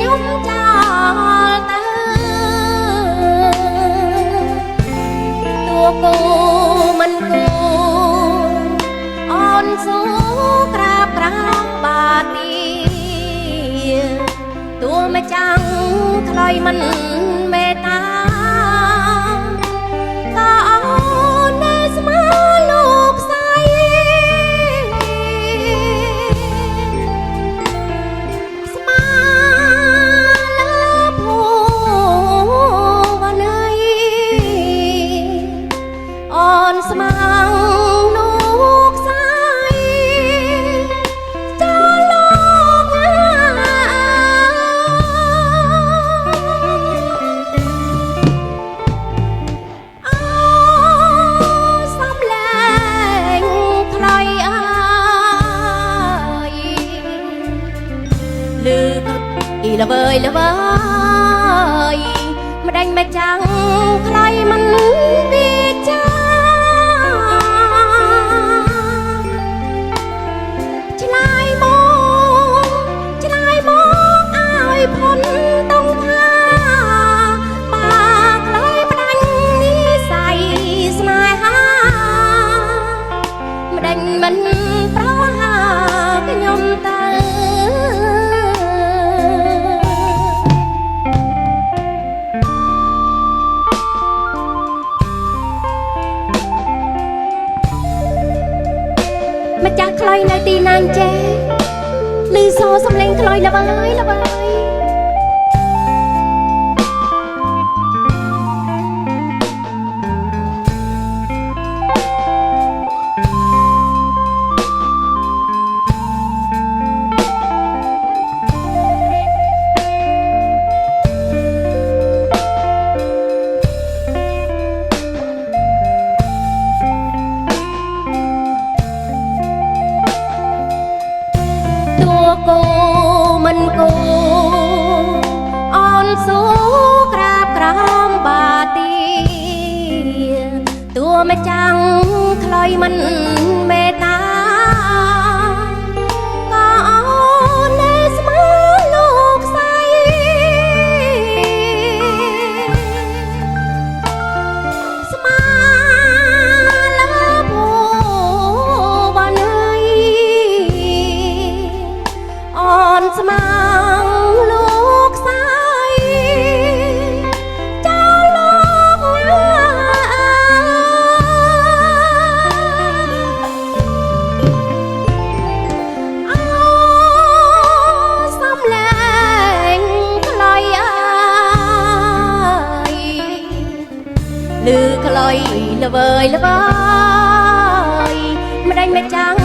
ខ្ញុំចាលទៅតួគូមិនគូអូនសូក្រាបក្រាបបាទីតួមិនចាំងខ្លុយមិនមេត្តាក៏អូននៅស្មើលោកស្រីស្មើលើភូវនីអូនស្មើលោកស្រីចូលលោកសំលែងខ្លុយអើយលឺអ៊ីល្វើយល្វើយម្ដេចមកចាំងខ្លុយមិនវាចាឆ្លើយមកឲ្យพ้นต้องថាបាខ្លុយផ្ដាច់និស័យស្នេហាម្ដេចមិនប្រហាខ្ញុំទៅម្ចាស់ខ្លុយនៅទីណាចេះឮសូរសំឡេងខ្លុយល្វើយល្វើយតួគូមិនគូអូនសូក្រាបក្រំបាទីតួមិនចាំងខ្លុយមិនមេត្តាក៏អូននៅស្មើលោកស្រីស្មើលើភូវនីអូនស្មើលោកស្រីចូលលោកសំលែងខ្លុយអើយឮខ្លុយល្វើយល្វើយម្ដេចមកចាំង